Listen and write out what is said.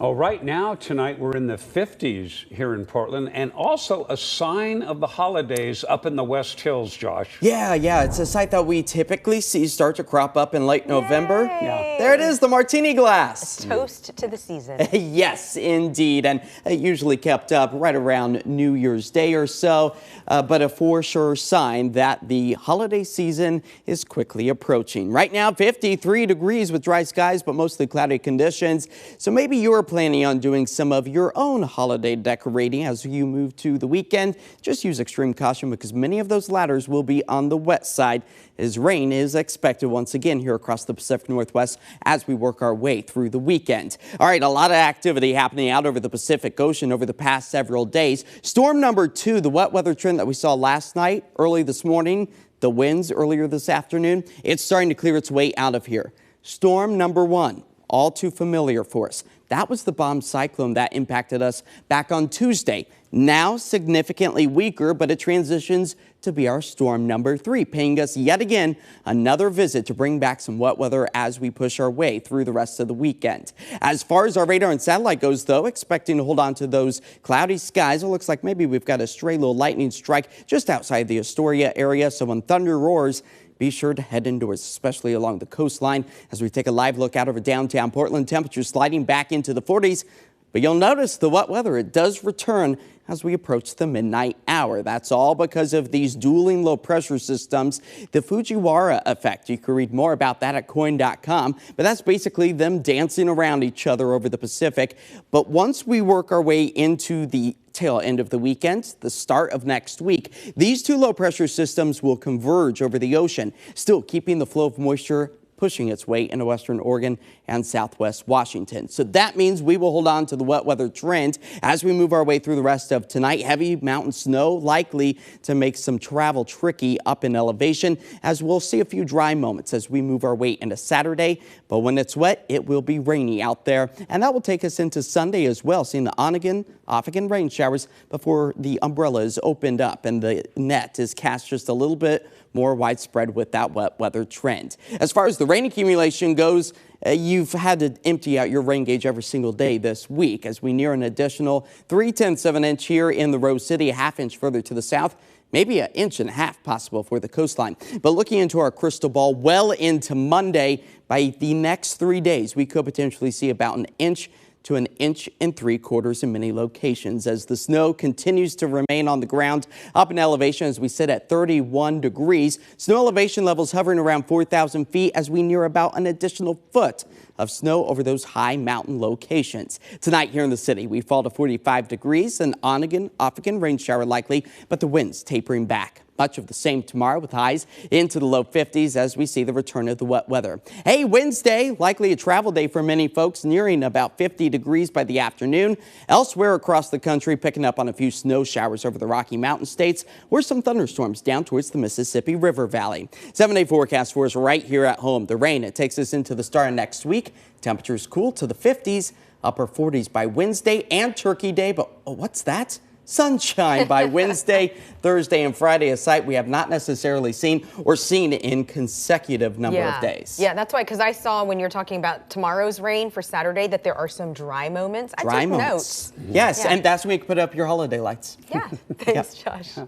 Oh, right now, tonight, we're in the 50s here in Portland, and also a sign of the holidays up in the West Hills, Josh. Yeah, it's a sight that we typically see start to crop up in late November. Yay. There it is, the martini glass. A toast to the season. Yes, indeed, and usually kept up right around New Year's Day or so, but a for sure sign that the holiday season is quickly approaching. Right now, 53 degrees with dry skies, but mostly cloudy conditions, so maybe you're planning on doing some of your own holiday decorating as you move to the weekend. Just use extreme caution because many of those ladders will be on the wet side as rain is expected once again here across the Pacific Northwest as we work our way through the weekend. All right, a lot of activity happening out over the Pacific Ocean over the past several days. Storm number 2, the wet weather trend that we saw last night, early this morning, the winds earlier this afternoon, it's starting to clear its way out of here. Storm number 1, all too familiar for us. That was the bomb cyclone that impacted us back on Tuesday. Now significantly weaker, but it transitions to be our storm number 3, paying us yet again another visit to bring back some wet weather as we push our way through the rest of the weekend. As far as our radar and satellite goes, though, expecting to hold on to those cloudy skies. It looks like maybe we've got a stray little lightning strike just outside the Astoria area. So when thunder roars, be sure to head indoors, especially along the coastline. As we take a live look out over downtown Portland, temperatures sliding back into the 40s. But you'll notice the wet weather, it does return as we approach the midnight hour. That's all because of these dueling low pressure systems, the Fujiwara effect. You can read more about that at KOIN.com, but that's basically them dancing around each other over the Pacific. But once we work our way into the tail end of the weekend, the start of next week, these two low pressure systems will converge over the ocean, still keeping the flow of moisture pushing its way into western Oregon and southwest Washington. So that means we will hold on to the wet weather trend as we move our way through the rest of tonight. Heavy mountain snow likely to make some travel tricky up in elevation, as we'll see a few dry moments as we move our way into Saturday. But when it's wet, it will be rainy out there. And that will take us into Sunday as well, seeing the on-again, off-again rain showers before the umbrella is opened up and the net is cast just a little bit more widespread with that wet weather trend. As far as the rain accumulation goes, you've had to empty out your rain gauge every single day this week as we near an additional 3/10 of an inch here in the Rose City, a half inch further to the south, maybe 1.5 inches possible for the coastline. But looking into our crystal ball well into Monday, by the next 3 days, we could potentially see about 1 inch to 1.75 inches in many locations as the snow continues to remain on the ground up in elevation as we sit at 31 degrees. Snow elevation levels hovering around 4,000 feet as we near about an additional foot of snow over those high mountain locations. Tonight here in the city, we fall to 45 degrees, an on-again, off-again rain shower likely, but the winds tapering back. Much of the same tomorrow with highs into the low 50s as we see the return of the wet weather. Hey, Wednesday, likely a travel day for many folks, nearing about 50 degrees by the afternoon. Elsewhere across the country, picking up on a few snow showers over the Rocky Mountain states or some thunderstorms down towards the Mississippi River Valley. 7-day forecast for us right here at home. The rain, it takes us into the start of next week. Temperatures cool to the 50s, upper 40s by Wednesday and Turkey Day. But what's that? Sunshine by Wednesday, Thursday, and Friday, a sight we have not necessarily seen or seen in consecutive number of days. Yeah, that's why, because I saw when you're talking about tomorrow's rain for Saturday that there are some dry moments. I took notes. Yes, and that's when you can put up your holiday lights. Yeah, thanks, Josh.